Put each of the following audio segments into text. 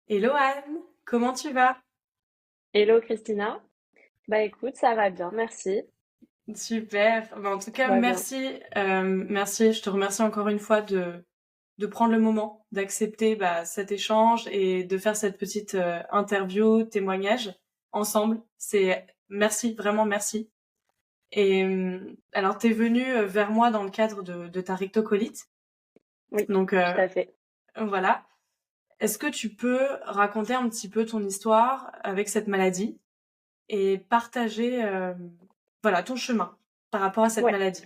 Hello Anne, comment tu vas? Hello Christina. Bah écoute, ça va bien, merci. Super. En tout Tout cas, va bien. merci. Je te remercie encore une fois de prendre le moment, d'accepter cet échange et de faire cette petite interview, témoignage ensemble. C'est merci, vraiment merci. Et alors, t'es venue vers moi dans le cadre de ta rectocolite. Oui, Donc tout à fait. voilà. Est-ce que tu peux raconter un petit peu ton histoire avec cette maladie et partager voilà ton chemin par rapport à cette Ouais, maladie.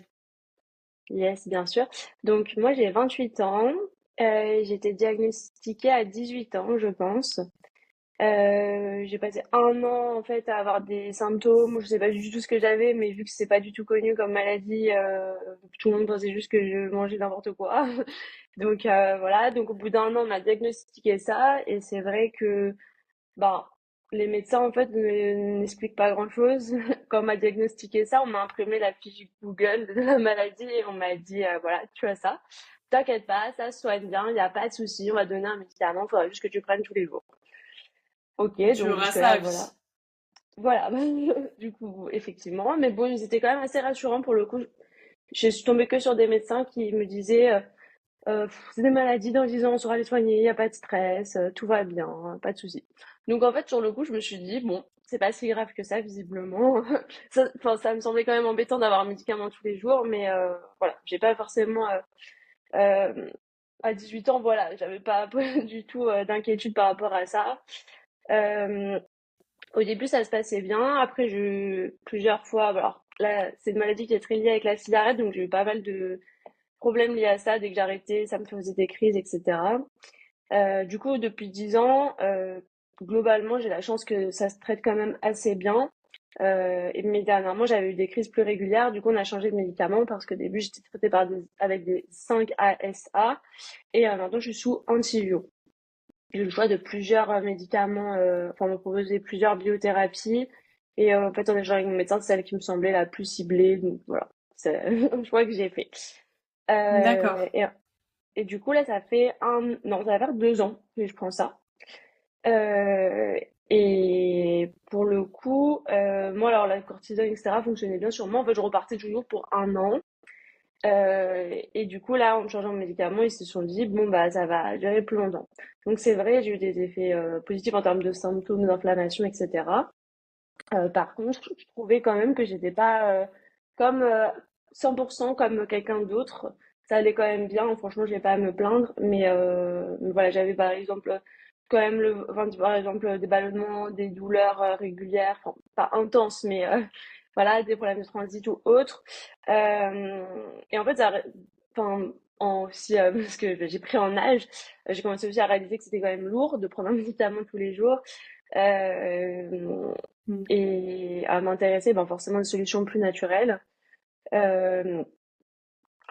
yes, bien sûr. Donc moi j'ai 28 ans. J'ai été diagnostiquée à 18 ans, je pense. J'ai passé un an en fait à avoir des symptômes. Je sais pas du tout ce que j'avais, mais vu que c'est pas du tout connu comme maladie, tout le monde pensait juste que je mangeais n'importe quoi. Donc voilà. Donc au bout d'un an, on m'a diagnostiqué ça, et c'est vrai que bah, les médecins, en fait, n'expliquent pas grand-chose. Quand on m'a diagnostiqué ça, on m'a imprimé la fiche Google de la maladie et on m'a dit, voilà, tu as ça. T'inquiète pas, ça se soigne bien, il n'y a pas de souci, on va te donner un médicament, il faudra juste que tu le prennes tous les jours. Ok, Tu donc auras ça jusque-là, à voilà. vie. Voilà, du coup, effectivement. Mais bon, ils étaient quand même assez rassurants pour le coup. Je suis tombée que sur des médecins qui me disaient, c'est des maladies, dans 10 ans, on saura les soigner, il n'y a pas de stress, tout va bien, pas de souci. Donc en fait, sur le coup, je me suis dit, bon, c'est pas si grave que ça, visiblement. Enfin, ça me semblait quand même embêtant d'avoir un médicament tous les jours, mais voilà, j'ai pas forcément... euh, à 18 ans, voilà, j'avais pas du tout d'inquiétude par rapport à ça. Euh, Au début, ça se passait bien. Après, plusieurs fois, alors là, c'est une maladie qui est très liée avec la cigarette, donc j'ai eu pas mal de problèmes liés à ça. Dès que j'arrêtais, ça me faisait des crises, etc. Du coup, depuis 10 ans, globalement, j'ai la chance que ça se traite quand même assez bien. Mais dernièrement, j'avais eu des crises plus régulières. Du coup, on a changé de médicament parce qu'au début, j'étais traitée avec des 5-ASA et maintenant, je suis sous antivio. J'ai eu le choix de plusieurs médicaments. Enfin, on m'a proposé plusieurs biothérapies. Et en fait, en échange avec mon médecin, c'est celle qui me semblait la plus ciblée. Donc voilà, c'est un choix que j'ai fait. D'accord. Euh, et et du coup, là, ça fait non, ça va faire 2 ans que je prends ça. Euh, et pour le coup, moi, alors la cortisone, etc., fonctionnait bien sur moi. En fait, je repartais toujours pour un an. Et du coup, là, en me changeant de médicament, ils se sont dit, bon, bah, ça va durer plus longtemps. Donc, c'est vrai, j'ai eu des effets positifs en termes de symptômes, d'inflammation, etc. Par contre, je trouvais quand même que j'étais pas comme 100% comme quelqu'un d'autre. Ça allait quand même bien, franchement, j'ai pas à me plaindre. Mais voilà, j'avais par exemple quand même enfin, par exemple des ballonnements, des douleurs régulières, enfin, pas intenses, mais voilà, des problèmes de transit ou autres. Euh, et en fait, enfin, aussi parce que j'ai pris en âge, j'ai commencé aussi à réaliser que c'était quand même lourd de prendre un médicament tous les jours. Euh, Mm. et à m'intéresser ben forcément à des solutions plus naturelles. Euh,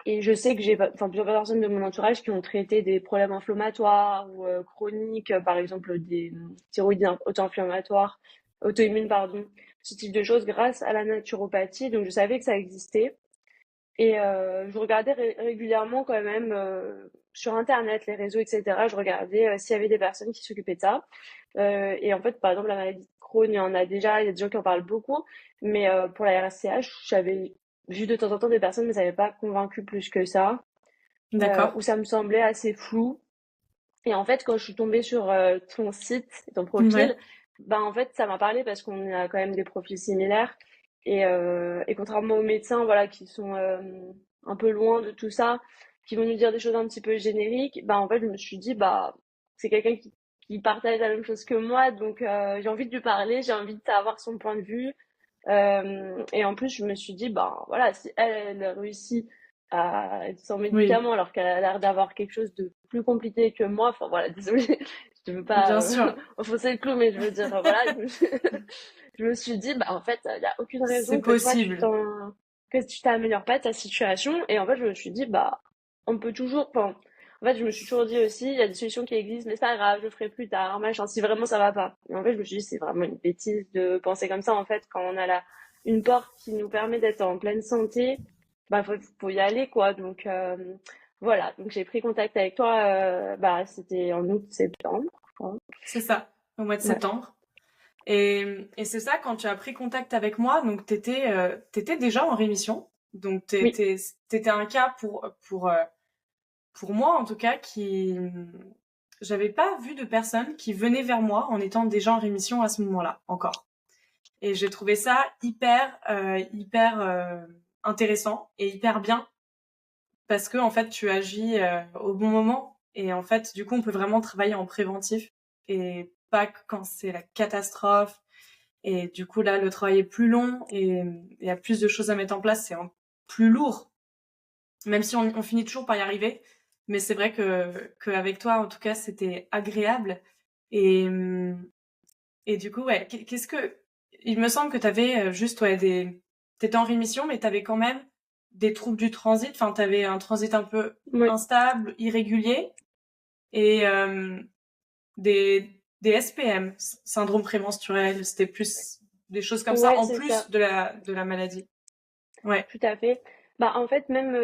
et je sais que j'ai enfin, plusieurs personnes de mon entourage qui ont traité des problèmes inflammatoires ou chroniques, par exemple des thyroïdes auto-inflammatoires, auto-immunes, pardon, ce type de choses grâce à la naturopathie. Donc je savais que ça existait. Et je regardais régulièrement quand même sur Internet, les réseaux, etc. Je regardais s'il y avait des personnes qui s'occupaient de ça. Et en fait, par exemple, la maladie de Crohn, il y en a déjà, il y a des gens qui en parlent beaucoup. Mais pour la RSCH, j'avais vu de temps en temps des personnes, mais ça n'avait pas convaincu plus que ça. D'accord. Ou ça me semblait assez flou. Et en fait, quand je suis tombée sur ton site, ton Ouais. profil, ben en fait, ça m'a parlé parce qu'on a quand même des profils similaires. Et contrairement aux médecins, voilà, qui sont un peu loin de tout ça, qui vont nous dire des choses un petit peu génériques, ben en fait, je me suis dit, bah, c'est quelqu'un qui partage la même chose que moi, donc j'ai envie de lui parler, j'ai envie de savoir son point de vue. Et en plus, je me suis dit, bah voilà, si elle réussit à être sans Oui, médicament alors qu'elle a l'air d'avoir quelque chose de plus compliqué que moi, enfin voilà, désolée, je ne veux pas bien sûr. enfoncer le clou, mais je veux dire, voilà, je me suis dit, bah en fait, il n'y a aucune C'est raison que toi, possible. que tu t'améliores pas de ta situation. Et en fait, je me suis dit, bah, on peut toujours, enfin, en fait, je me suis toujours dit aussi, il y a des solutions qui existent, mais c'est pas grave, je le ferai plus tard, machin, si vraiment ça va pas. Et en fait, je me suis dit, c'est vraiment une bêtise de penser comme ça, en fait, quand on a une porte qui nous permet d'être en pleine santé, bah, faut y aller, quoi. Donc, voilà. Donc, j'ai pris contact avec toi, bah, c'était en août-septembre. crois. C'est ça, au mois de Ouais. septembre. Et c'est ça, quand tu as pris contact avec moi, donc t'étais déjà en rémission. Donc Oui. t'étais un cas pour moi en tout cas j'avais pas vu de personne qui venait vers moi en étant déjà en rémission à ce moment-là encore. Et j'ai trouvé ça hyper intéressant et hyper bien parce que en fait tu agis au bon moment et en fait du coup on peut vraiment travailler en préventif et pas que quand c'est la catastrophe. Et du coup là le travail est plus long et il y a plus de choses à mettre en place, c'est plus lourd, même si on finit toujours par y arriver. Mais c'est vrai qu'avec toi en tout cas c'était agréable. Et et du coup ouais, qu'est-ce que il me semble que t'avais juste ouais t'étais en rémission mais t'avais quand même des troubles du transit, enfin t'avais un transit un peu Oui. instable, irrégulier et des SPM, syndrome prémenstruel, c'était plus des choses comme ça Ouais, en c'est ça. plus de la maladie. Ouais. Tout à fait. Bah, en fait, même,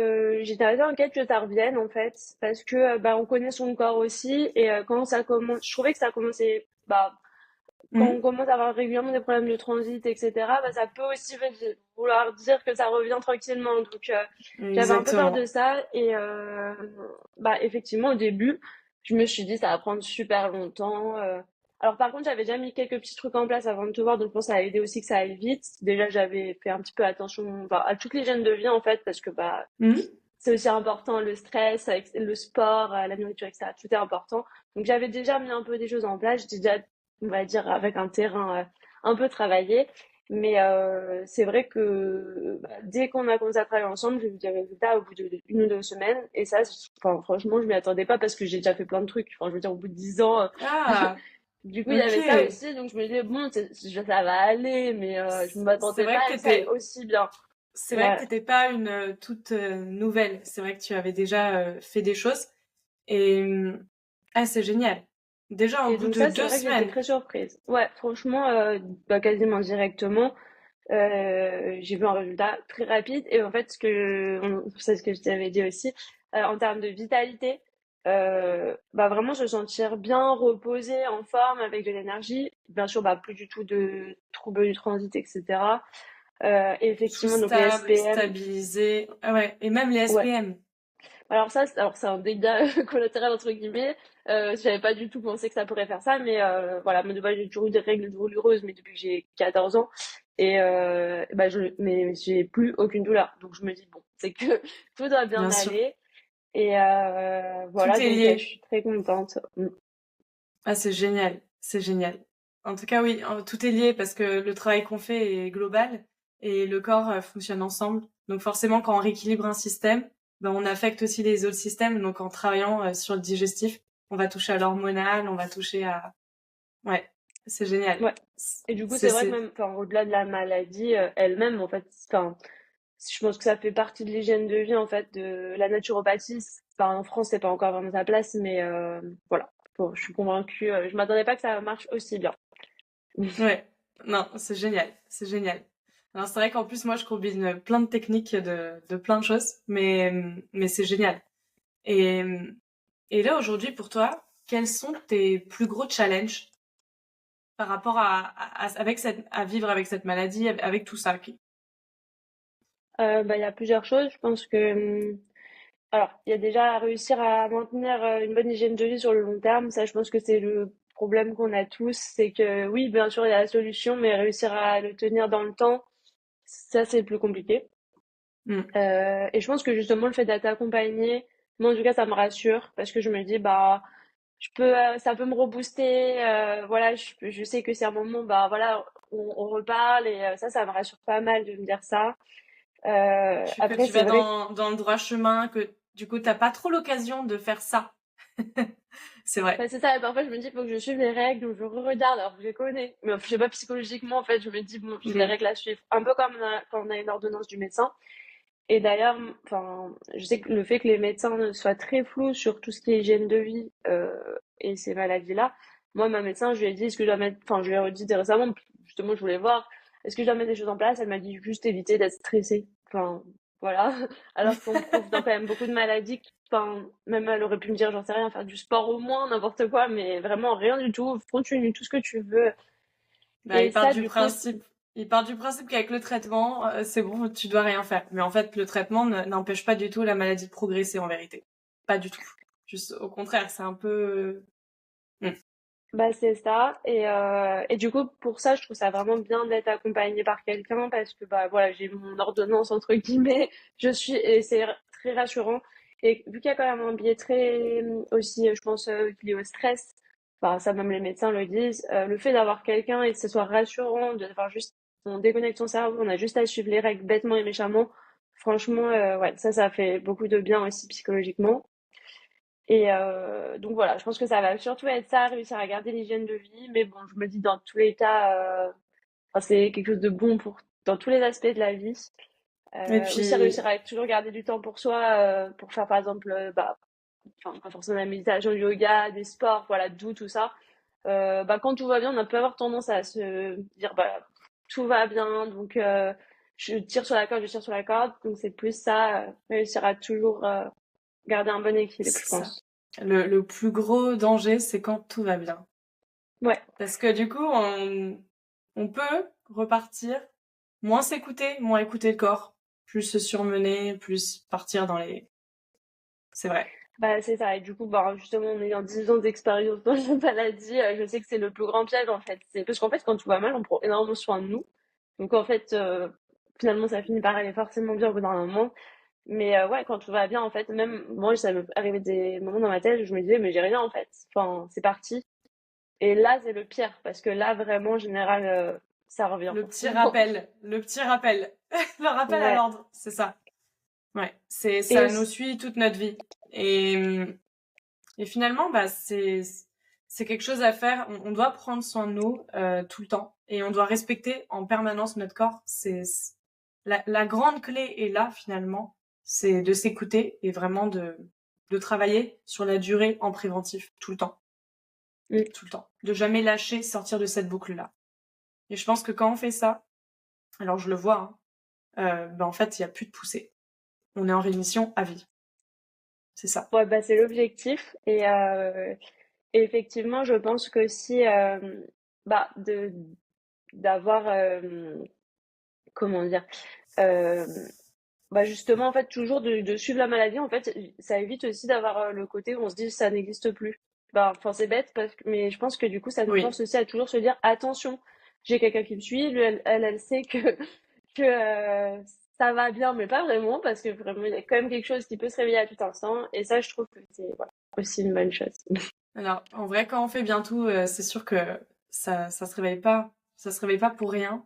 j'étais assez inquiète que ça revienne, en fait, parce que, bah, on connaît son corps aussi, et quand ça commence, je trouvais que ça commençait, bah, quand on Mhm. commence à avoir régulièrement des problèmes de transit, etc., bah, ça peut aussi vouloir dire que ça revient tranquillement. Donc, j'avais un peu peur de Exactement. ça, et bah, effectivement, au début, je me suis dit, ça va prendre super longtemps. Alors, par contre, j'avais déjà mis quelques petits trucs en place avant de te voir, donc je pense que ça a aidé aussi que ça aille vite. Déjà, j'avais fait un petit peu attention, bah, à toutes les gènes de vie, en fait, parce que, bah, Mhm. c'est aussi important, le stress, avec le sport, la nourriture, etc. Tout est important. Donc j'avais déjà mis un peu des choses en place. J'étais déjà, on va dire, avec un terrain un peu travaillé. Mais c'est vrai que bah, dès qu'on a commencé à travailler ensemble, j'ai vu des résultats au bout d'une ou deux semaines. Et ça, enfin, franchement, je m'y attendais pas parce que j'ai déjà fait plein de trucs. Enfin, je veux dire, au bout de 10 ans, Ah, du coup, il y avait ça ok. aussi. Donc je me disais, bon, ça va aller, mais je ne C'est m'attendais pas vrai que à que ça aille t'étais, aussi bien. c'est vrai que Voilà. t'étais pas une toute nouvelle. C'est vrai que tu avais déjà fait des choses. Et ah, c'est génial. Déjà au Et bout donc de ça, c'est deux vrai que j'étais semaines. très surprise. Ouais, franchement, bah, quasiment directement, j'ai vu un résultat très rapide. Et en fait, c'est ce que je t'avais dit aussi, en termes de vitalité, bah vraiment se sentir bien reposé, en forme, avec de l'énergie. Bien sûr, bah plus du tout de troubles du transit, etc. Et Tout effectivement, donc les stable, SPM, stabilisé. Ah ouais. Et même les ouais. SPM. Alors c'est un dégât collatéral entre guillemets. J'avais pas du tout pensé que ça pourrait faire ça, mais voilà, moi de base j'ai toujours eu des règles douloureuses, mais depuis que j'ai 14 ans, et bah mais j'ai plus aucune douleur, donc je me dis bon, c'est que tout doit bien Bien sûr. aller, et Tout voilà, est donc je lié. suis très contente. Mm. Ah, c'est génial. C'est génial. En tout cas, oui, tout est lié parce que le travail qu'on fait est global et le corps fonctionne ensemble. Donc forcément, quand on rééquilibre un système, ben, on affecte aussi les autres systèmes. Donc en travaillant sur le digestif, on va toucher à l'hormonal, on va toucher à... Ouais, c'est génial. Ouais. Et du coup, C'est, c'est vrai que c'est... même, enfin, au-delà de la maladie elle-même, en fait, enfin, je pense que ça fait partie de l'hygiène de vie, en fait, de la naturopathie. Enfin, en France, c'est pas encore vraiment sa place, mais voilà. Bon, je suis convaincue. Je m'attendais pas que ça marche aussi bien. Ouais, non, c'est génial. C'est génial. Alors c'est vrai qu'en plus, moi, je combine plein de techniques de plein de choses, mais c'est génial. Et, et là, aujourd'hui, pour toi, quels sont tes plus gros challenges par rapport à vivre avec cette maladie, avec tout ça? Bah, il y a plusieurs choses. Je pense que, alors, il y a déjà réussir à maintenir une bonne hygiène de vie sur le long terme. Ça, je pense que c'est le problème qu'on a tous. C'est que, oui, bien sûr, il y a la solution, mais réussir à le tenir dans le temps, ça, c'est plus compliqué. Hmm. Et je pense que justement le fait d'être accompagnée, moi en tout cas ça me rassure parce que je me dis bah ça peut me rebooster, voilà, je sais que c'est un moment, bah voilà, on reparle, et ça me rassure pas mal de me dire ça. Que Après tu c'est vas vrai. dans le droit chemin, que du coup, t'as pas trop l'occasion de faire ça. C'est vrai. Bah, c'est ça, et parfois je me dis, il faut que je suive les règles, donc je regarde alors que je les connais. Mais je sais pas, psychologiquement, en fait, je me dis, bon, j'ai des Hmm. règles à suivre. Un peu comme quand on a une ordonnance du médecin. Et d'ailleurs, enfin, je sais que le fait que les médecins soient très flous sur tout ce qui est hygiène de vie et ces maladies-là, moi, ma médecin, je lui ai dit, est-ce que je dois mettre, enfin, je lui ai dit récemment, justement, je voulais voir, est-ce que je dois mettre des choses en place? Elle m'a dit juste éviter d'être stressée. Enfin, voilà. Alors qu'on trouve dans quand même beaucoup de maladies, enfin, même elle aurait pu me dire, j'en sais rien, faire du sport au moins, n'importe quoi, mais vraiment rien du tout, continue tout ce que tu veux. Bah, Et ça, du coup, il part du principe qu'avec le traitement, c'est bon, tu dois rien faire. Mais en fait, le traitement n'empêche pas du tout la maladie de progresser en vérité. Pas du tout. Juste au contraire, c'est un peu... Hmm. bah, c'est ça. Et du coup, pour ça, je trouve ça vraiment bien d'être accompagnée par quelqu'un parce que, bah, voilà, j'ai mon ordonnance, entre guillemets. Et c'est très rassurant. Et vu qu'il y a quand même un biais très, aussi, je pense, lié au stress, enfin, ça, même les médecins le disent, le fait d'avoir quelqu'un et que ce soit rassurant, de faire juste, on déconnecte son cerveau, on a juste à suivre les règles bêtement et méchamment. Franchement, ouais, ça fait beaucoup de bien aussi psychologiquement. Donc voilà, je pense que ça va surtout être ça, réussir à garder l'hygiène de vie. Mais bon, je me dis dans tous les cas, enfin, c'est quelque chose de bon pour dans tous les aspects de la vie. Et Aussi puis, réussir à toujours garder du temps pour soi, pour faire par exemple, bah, enfin, pas forcément la méditation, du yoga, des sports, voilà, d'où tout ça. Bah, quand tout va bien, on peut avoir tendance à se dire, bah, tout va bien, donc je tire sur la corde, je tire sur la corde. Donc c'est plus ça, réussir à toujours garder un bon équilibre, c'est je ça. pense. Le plus gros danger, c'est quand tout va bien. Ouais. Parce que du coup, on peut repartir, moins s'écouter, moins écouter le corps, plus se surmener, plus partir dans les... C'est vrai. Bah, c'est ça. Et du coup, bah, justement, en ayant 10 ans d'expérience dans la maladie, je sais que c'est le plus grand piège, en fait. C'est parce qu'en fait, quand tout va mal, on prend énormément soin de nous. Donc, en fait, finalement, ça finit par aller forcément bien au bout d'un moment. Mais ouais, quand tout va bien, en fait, même moi, ça m'est arrivé des moments dans ma tête où je me disais, mais j'ai rien, en fait. Enfin, c'est parti. Et là, c'est le pire, parce que là, vraiment, en général, ça revient forcément. Le petit rappel, le rappel à Ouais. l'ordre, c'est ça. Ouais, Et ça nous aussi, suit toute notre vie. Et, et finalement, bah, c'est quelque chose à faire. On doit prendre soin de nous tout le temps et on doit respecter en permanence notre corps. La grande clé est là finalement, c'est de s'écouter et vraiment de travailler sur la durée en préventif mm, tout le temps, de jamais lâcher, sortir de cette boucle là. Et je pense que quand on fait ça, alors je le vois, hein, bah en fait il y a plus de poussée. On est en rémission à vie, c'est ça. ouais, bah, c'est l'objectif. Et effectivement, je pense que si, bah, d'avoir, comment dire, euh, bah, justement, en fait, toujours de suivre la maladie, en fait, ça évite aussi d'avoir le côté où on se dit ça n'existe plus. Bah, enfin, c'est bête, mais je pense que du coup, ça nous Oui, force aussi à toujours se dire attention, j'ai quelqu'un qui me suit, lui, elle sait que ça va bien, mais pas vraiment, parce que vraiment, il y a quand même quelque chose qui peut se réveiller à tout instant. Et ça, je trouve que c'est voilà, aussi une bonne chose. alors en vrai quand on fait bien tout, c'est sûr que ça se réveille pas, ça se réveille pas pour rien.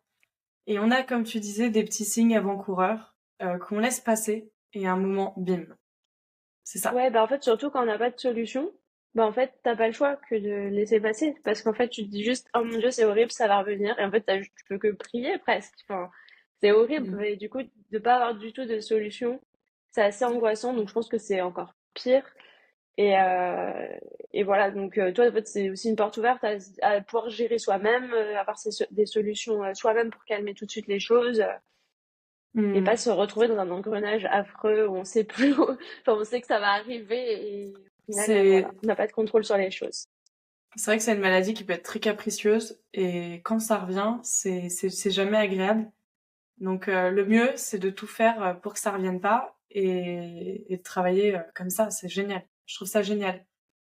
Et on a, comme tu disais, des petits signes avant-coureurs qu'on laisse passer et à un moment, bim, c'est ça. Ouais, bah en fait, surtout quand on n'a pas de solution, bah en fait, t'as pas le choix que de laisser passer. Parce qu'en fait, tu te dis juste, oh mon Dieu, c'est horrible, ça va revenir. Et en fait, tu peux que prier presque. Enfin, c'est horrible. Mm. Et du coup, de pas avoir du tout de solution, c'est assez angoissant. Donc, je pense que c'est encore pire. Et, euh, et voilà, donc toi, en fait, c'est aussi une porte ouverte à pouvoir gérer soi-même, avoir des solutions soi-même pour calmer tout de suite les choses. Et pas Mm. se retrouver dans un engrenage affreux où on sait plus enfin, on sait que ça va arriver et au final, voilà, C'est on n'a pas de contrôle sur les choses. c'est vrai que c'est une maladie qui peut être très capricieuse et quand ça revient, c'est jamais agréable. Donc le mieux, c'est de tout faire pour que ça revienne pas et de travailler comme ça. C'est génial. Je trouve ça génial.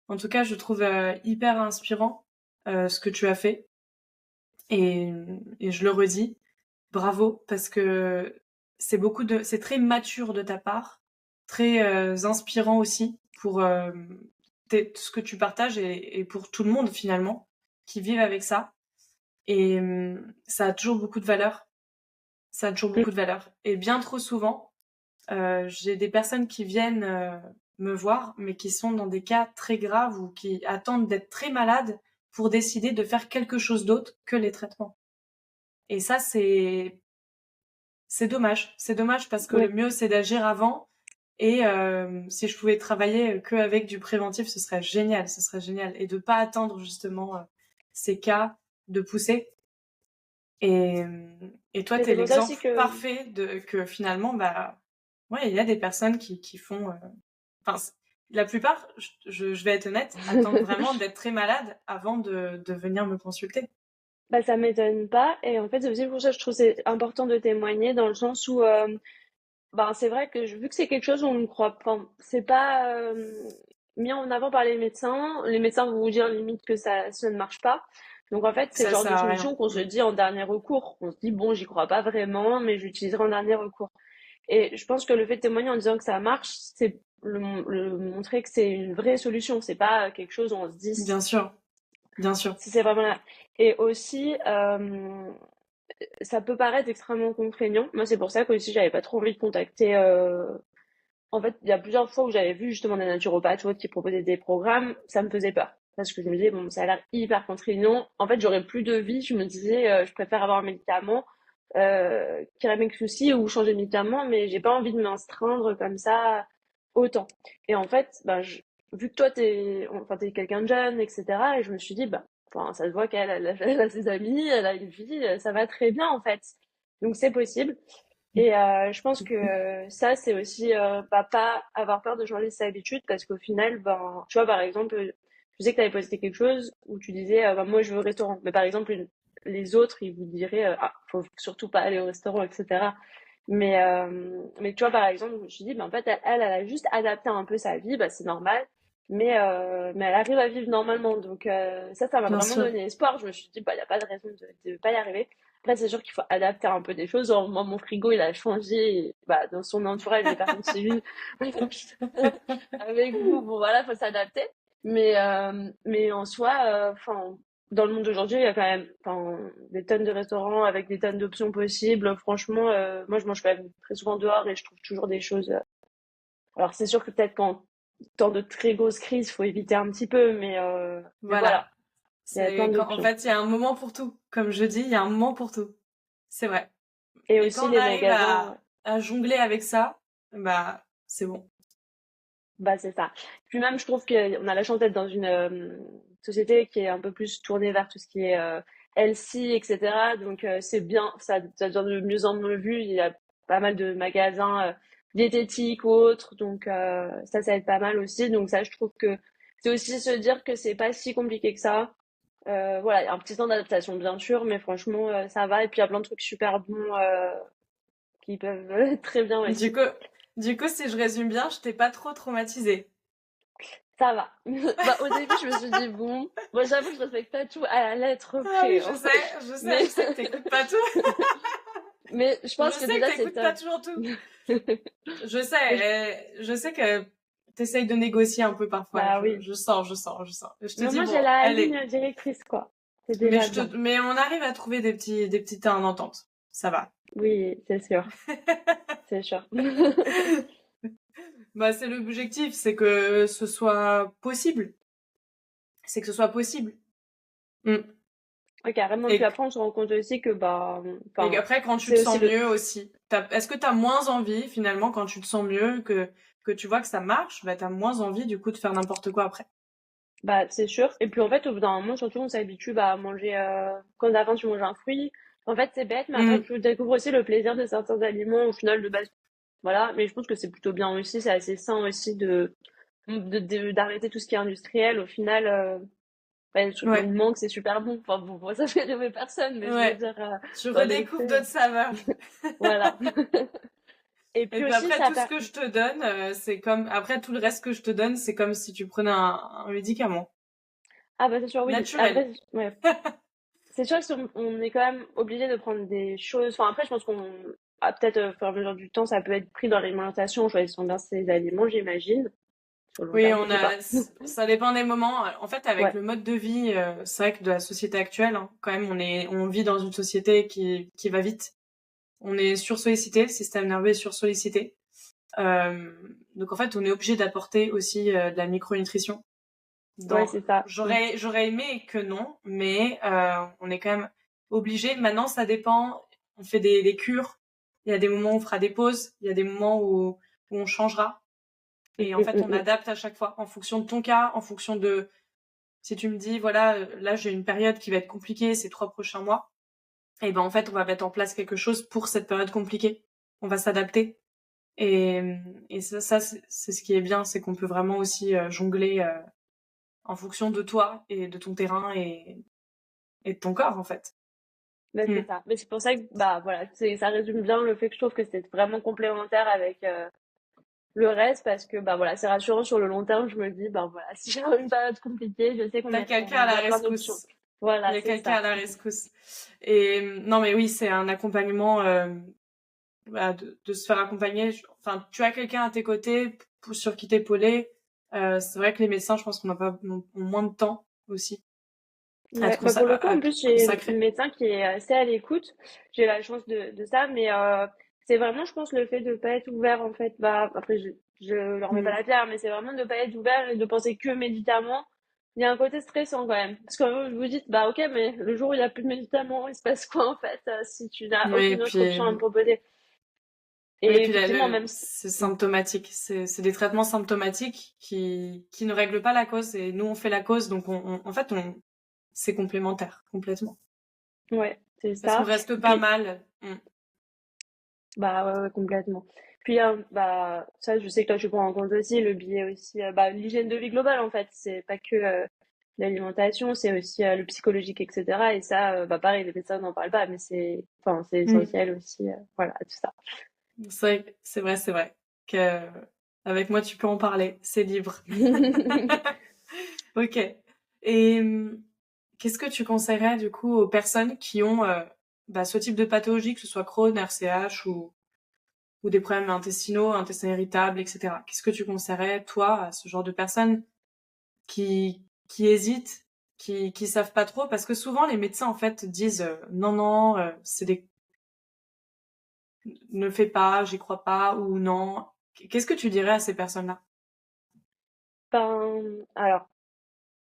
En tout cas, je trouve hyper inspirant ce que tu as fait et, et je le redis, bravo parce que c'est très mature de ta part, très inspirant aussi pour ce que tu partages et pour tout le monde finalement qui vivent avec ça. Et ça a toujours beaucoup de valeur. Ça a toujours Mm. beaucoup de valeur. Et bien trop souvent, j'ai des personnes qui viennent me voir, mais qui sont dans des cas très graves ou qui attendent d'être très malades pour décider de faire quelque chose d'autre que les traitements. Et ça, c'est dommage. C'est dommage parce que le Ouais. mieux, c'est d'agir avant. Et si je pouvais travailler que avec du préventif, ce serait génial. Ce serait génial. Et de pas attendre justement ces cas de pousser. Et, et toi, Mais t'es c'est pour ça l'exemple aussi que parfait de que finalement, bah ouais, il y a des personnes qui font. Enfin, la plupart, je vais être honnête, attendent vraiment d'être très malade avant de venir me consulter. Bah, ça m'étonne pas. Et en fait, c'est aussi pour ça que je trouve que c'est important de témoigner dans le sens où, ben, c'est vrai que vu que c'est quelque chose où on ne croit pas, c'est pas mis en avant par les médecins. Les médecins vont vous dire limite que ça ne marche pas. Donc en fait, c'est le Ça genre sert de à rien. solution qu'on se dit en dernier recours. On se dit, bon, j'y crois pas vraiment, mais j'utiliserai en dernier recours. Et je pense que le fait de témoigner en disant que ça marche, c'est le montrer que c'est une vraie solution. C'est pas quelque chose où on se dit Bien sûr, bien sûr. si c'est vraiment là. Et aussi, ça peut paraître extrêmement contraignant. Moi, c'est pour ça que aussi j'avais pas trop envie de contacter. En fait, il y a plusieurs fois où j'avais vu justement des naturopathes ou autres qui proposaient des programmes, ça me faisait peur. Parce que je me disais, bon, ça a l'air hyper contraignant. En fait, j'aurais plus de vie. Je me disais, je préfère avoir un médicament qui règle mes soucis ou changer de médicament, mais j'ai pas envie de m'astreindre comme ça autant. Et en fait, ben, vu que toi, t'es quelqu'un de jeune, etc., et je me suis dit, bah, enfin, ça se voit elle a ses amis, elle a une vie, ça va très bien, en fait. Donc, c'est possible. Et je pense que ça, c'est aussi bah, pas avoir peur de changer ses habitudes parce qu'au final, ben, tu vois, par exemple, je sais que tu avais posté quelque chose où tu disais, bah, moi, je veux au restaurant. Mais par exemple, les autres, ils vous diraient, ah, faut surtout pas aller au restaurant, etc. Mais tu vois, par exemple, je me suis dit, ben, en fait, elle a juste adapté un peu sa vie, bah, c'est normal. Mais elle arrive à vivre normalement. Donc, ça m'a Bien vraiment sûr. donné espoir. Je me suis dit, bah, il n'y a pas de raison de pas y arriver. Après, c'est sûr qu'il faut adapter un peu des choses. Genre, moi, mon frigo, il a changé. Et, bah, dans son entourage, les personnes qui vivent avec vous, bon, voilà, faut s'adapter. Mais en soi, enfin, dans le monde d'aujourd'hui, il y a quand même, enfin, des tonnes de restaurants avec des tonnes d'options possibles. Franchement, moi, je mange quand même très souvent dehors et je trouve toujours des choses. Alors, c'est sûr que peut-être qu'en temps de très grosses crises, faut éviter un petit peu, mais Voilà. voilà, il y a plein C'est quand, en d'options. fait, il y a un moment pour tout. Comme je dis, il y a un moment pour tout. C'est vrai. Et Et aussi quand on les arrive magasins, ouais. à jongler avec ça, bah, c'est bon. Bah, c'est ça. Puis même, je trouve qu'on a la chance d'être dans une société qui est un peu plus tournée vers tout ce qui est healthy, etc. Donc, c'est bien, ça devient de mieux en mieux vu. Il y a pas mal de magasins diététiques ou autres. Donc, ça aide pas mal aussi. Donc, ça, je trouve que c'est aussi se dire que c'est pas si compliqué que ça. Voilà, il y a un petit temps d'adaptation, bien sûr, mais franchement, ça va. Et puis, il y a plein de trucs super bons qui peuvent être très bien Du aussi. coup, du coup, si je résume bien, je t'ai pas trop traumatisée. Ça va. Bah, au début, je me suis dit, bon, moi, j'avoue que je respecte pas tout à la lettre Ah oui, près, hein. je Mais, sais que t'écoutes pas tout. mais je Je pense que sais que déjà, c'est t'écoutes pas top. toujours tout. Mais Je sais que t'essayes de négocier un peu parfois. bah oui. Je sens, je sens. Je te Mais dis, moi, j'ai bon, la allez. ligne directrice, quoi. C'est déjà bien. Mais on arrive à trouver des petits terrains d'entente. Ça va. Oui, c'est sûr. C'est sûr. Bah, c'est l'objectif, c'est que ce soit possible. C'est que ce soit possible. Mm. Ouais, carrément. Puis Et, après, on se rend compte aussi que, bah, et enfin, qu'après, quand tu te c'est aussi sens le, mieux aussi, est-ce que t'as moins envie, finalement, quand tu te sens mieux, que tu vois que ça marche, bah, t'as moins envie, du coup, de faire n'importe quoi après. bah, c'est sûr. Et puis, en fait, au bout d'un moment, surtout, on s'habitue, bah, à manger, quand avant, tu manges un fruit. En fait, c'est bête, mais après, Mm. tu découvres aussi le plaisir de certains aliments, au final, de base. Voilà. Mais je pense que c'est plutôt bien aussi. C'est assez sain aussi d'arrêter tout ce qui est industriel. Au final, ouais, Ouais, une mangue, c'est super bon. Enfin, bon, ça fait rêver personne, mais je veux ouais. dire, Tu dans les redécouvres faits, d'autres saveurs. voilà. Et Et puis puis aussi, après, ça tout ce permet, que je te donne, c'est comme, après, tout le reste que je te donne, c'est comme si tu prenais un médicament. ah bah c'est sûr, oui. Naturel. Après, ouais. C'est sûr qu'on est quand même obligé de prendre des choses. Enfin, après, je pense qu'on a peut-être, au fur et à mesure du temps, ça peut être pris dans l'alimentation, en choisissant bien ses aliments, j'imagine. Sur le long Oui, terme, je sais pas. ça dépend des moments. En fait, avec Ouais. le mode de vie, c'est vrai que de la société actuelle, hein, quand même, on vit dans une société qui va vite. On est sursollicité, le système nerveux est sursollicité. Donc en fait, on est obligé d'apporter aussi de la micronutrition. Ouais, Dans, c'est ça. j'aurais aimé que non, mais on est quand même obligé. Maintenant, ça dépend. On fait des cures. Il y a des moments où on fera des pauses. Il y a des moments où on changera. Mm, Et en mm, fait, mm, on mm. adapte à chaque fois en fonction de ton cas, en fonction de si tu me dis voilà, là j'ai une période qui va être compliquée ces 3 prochains mois. Et ben en fait, on va mettre en place quelque chose pour cette période compliquée. On va s'adapter. Et, et ça c'est ce qui est bien, c'est qu'on peut vraiment aussi jongler en fonction de toi et de ton terrain et de ton corps, en fait. Mais Mm. c'est ça. Mais c'est pour ça que, bah, voilà, ça résume bien le fait que je trouve que c'est vraiment complémentaire avec le reste parce que, bah, voilà, c'est rassurant sur le long terme. Je me dis, bah, voilà, si j'ai une période compliquée, je sais T'as quelqu'un à il y la a plein d'options. rescousse. Il y Voilà, a c'est quelqu'un à ça. la rescousse. Et non, mais oui, c'est un accompagnement, bah, de se faire accompagner. Enfin, tu as quelqu'un à tes côtés sur qui t'épauler. C'est vrai que les médecins, je pense qu'on ont moins de temps aussi Ouais, bah pour le coup, à en plus, j'ai une consacrer. médecin qui est assez à l'écoute. J'ai la chance de ça, mais c'est vraiment, je pense, le fait de pas être ouvert, en fait. Bah, après, je leur mets pas Mm. la pierre, mais c'est vraiment de pas être ouvert et de penser que médicaments. Il y a un côté stressant quand même. Parce que vous dites, bah ok, mais le jour où il y a plus de médicaments, il se passe quoi en fait, si tu n'as Oui, et aucune autre puis, option à me proposer? oui, et Et puis effectivement, même si... c'est Mm. symptomatique. C'est des traitements symptomatiques qui ne règlent pas la cause. Et nous, on fait la cause. Donc, en fait, c'est complémentaire, complètement. Ouais, c'est Parce qu'on ça. reste Et pas puis, mal. Mm. bah ouais, ouais, complètement. Puis bah ça je sais que toi tu prends en compte aussi le biais aussi bah l'hygiène de vie globale en fait, c'est pas que l'alimentation, c'est aussi le psychologique etc. Et ça bah pareil les médecins n'en parlent pas mais c'est Mm. essentiel aussi voilà tout ça. C'est vrai que avec moi tu peux en parler, c'est libre. Ok. Et qu'est-ce que tu conseillerais du coup aux personnes qui ont bah, ce type de pathologie, que ce soit Crohn, RCH ou des problèmes intestinaux, intestin irritable, etc. Qu'est-ce que tu conseillerais toi à ce genre de personnes qui hésitent, qui savent pas trop, parce que souvent les médecins en fait disent non non, c'est des ne fais pas, j'y crois pas ou non. Qu'est-ce que tu dirais à ces personnes-là? Alors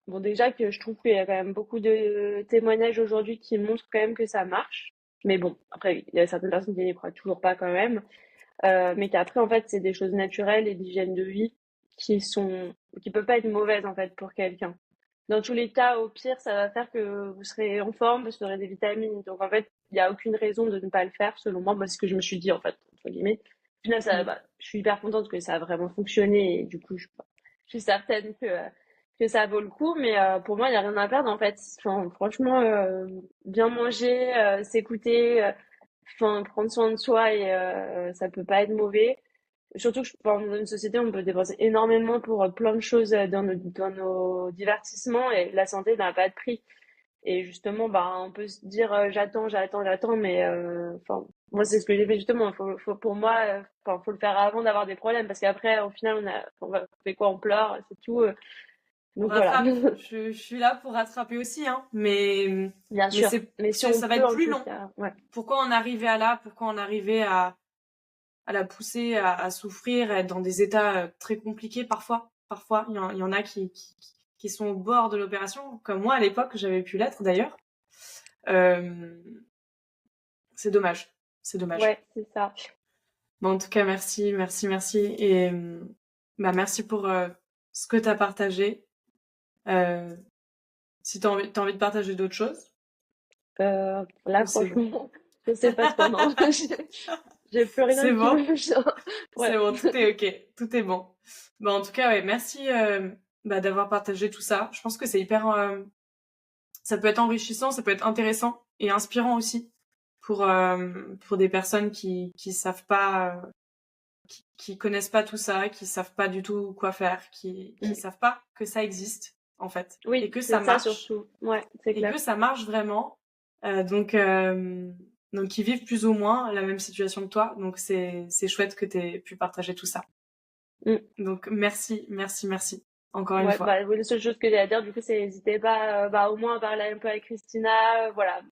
bon déjà que je trouve qu'il y a quand même beaucoup de témoignages aujourd'hui qui montrent quand même que ça marche. Mais bon, après il y a certaines personnes qui n'y croient toujours pas quand même. Mais qu'après, en fait, c'est des choses naturelles et d'hygiène de vie qui peuvent pas être mauvaises, en fait, pour quelqu'un. Dans tous les cas, au pire, ça va faire que vous serez en forme, vous aurez des vitamines. Donc, en fait, il n'y a aucune raison de ne pas le faire, selon moi. Moi, c'est ce que je me suis dit, en fait, entre guillemets. Au final, Mm. bah, je suis hyper contente que ça a vraiment fonctionné et du coup, je suis certaine que ça vaut le coup. Mais pour moi, il n'y a rien à perdre, en fait. Enfin, franchement, bien manger, s'écouter, enfin, prendre soin de soi et ça peut pas être mauvais. Surtout que dans une société, on peut dépenser énormément pour plein de choses dans nos divertissements et la santé n'a pas de prix. Et justement, bah, on peut se dire j'attends, mais enfin, moi c'est ce que j'ai fait justement. Pour moi, enfin, faut le faire avant d'avoir des problèmes parce qu'après, au final, on fait quoi, on pleure, c'est tout. On Donc voilà, rattrape. Je suis là pour rattraper aussi, hein. bien Mais sûr. Mais si on ça va peut, être en plus tout long. cas, ouais. Pourquoi en arriver à là? Pourquoi en arriver à la pousser à souffrir, à être dans des états très compliqués parfois? Parfois, il y en a qui sont au bord de l'opération, comme moi à l'époque, j'avais pu l'être d'ailleurs. Euh, c'est dommage. C'est dommage. Ouais, c'est ça. Bon, en tout cas, merci, merci, merci. Et bah, merci pour ce que tu as partagé. Euh, si t'as envie de partager d'autres choses, Là, ou c'est bon. franchement, je sais pas trop, non. J'ai plus rien C'est qui bon, me vient. c'est Ouais. bon, tout est ok, tout est bon. Bah, en tout cas, ouais, merci bah, d'avoir partagé tout ça. Je pense que c'est hyper, ça peut être enrichissant, ça peut être intéressant et inspirant aussi pour des personnes qui savent pas, qui connaissent pas tout ça, qui savent pas du tout quoi faire, qui Mm. savent pas que ça existe en fait et Oui, que ça c'est ça marche surtout. Ouais, c'est et clair. que ça marche vraiment. Euh, donc, euh, donc, ils vivent plus ou moins la même situation que toi. Donc, c'est chouette que tu aies pu partager tout ça. Mm. Donc, merci, merci, merci. Encore une Ouais, fois. bah, oui, la seule chose que j'ai à dire, du coup, c'est n'hésitez pas, bah, au moins à parler un peu avec Christina, voilà.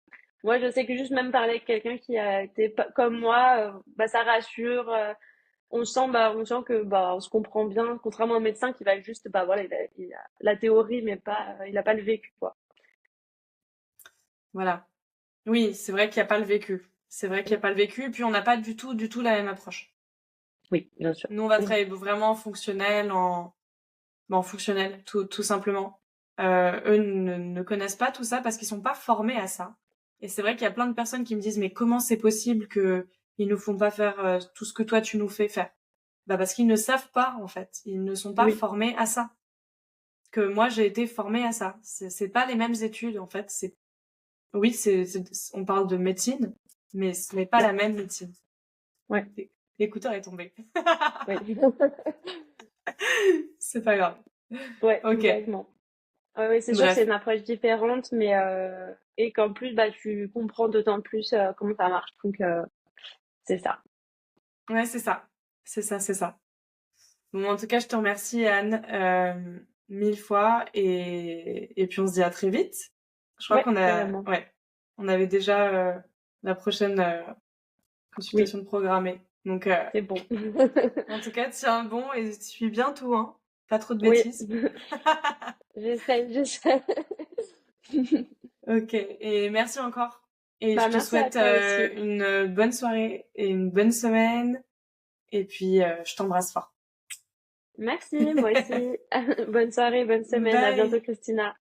Moi, je sais que juste même parler avec quelqu'un qui a été comme moi, bah, ça rassure. On sent que, bah, on se comprend bien, contrairement au médecin qui va juste, bah, voilà, il a la théorie, mais pas, il a pas le vécu, quoi. Voilà. Oui, c'est vrai qu'il n'y a pas le vécu. C'est vrai qu'il Mm. n'y a pas le vécu. Et puis, on n'a pas du tout la même approche. Oui, bien sûr. Nous, on va Mm. travailler vraiment en fonctionnel, en fonctionnel, tout simplement. Eux ne connaissent pas tout ça parce qu'ils sont pas formés à ça. Et c'est vrai qu'il y a plein de personnes qui me disent, mais comment c'est possible que ils nous font pas faire tout ce que toi tu nous fais faire. Bah parce qu'ils ne savent pas en fait, ils ne sont pas Oui, formés à ça. Que moi j'ai été formée à ça. C'est pas les mêmes études en fait. Oui, on parle de médecine, mais ce n'est pas la même médecine. ouais, L'écouteur est tombé. ouais. C'est pas grave. Ouais, Ok. complètement. Ouais, ouais, c'est sûr que c'est Bref. une approche différente, mais et qu'en plus, bah, tu comprends d'autant plus comment ça marche. Donc, c'est ça. Ouais, c'est ça. C'est ça, c'est ça. Bon, en tout cas, je te remercie, Anne, mille fois et puis on se dit à très vite. Je crois Ouais, qu'on carrément. ouais, on avait déjà la prochaine Oui, consultation programmée. Donc, c'est bon. en tout cas, tiens bon et suis bien tout, hein. Pas trop de Oui, bêtises. j'essaie, j'essaie. Ok, et merci encore. Et Bah, je te merci à souhaite toi aussi. une bonne soirée et une bonne semaine. Et puis, je t'embrasse fort. Merci, moi aussi. Bonne soirée, bonne semaine. À bientôt, Bye! Christina.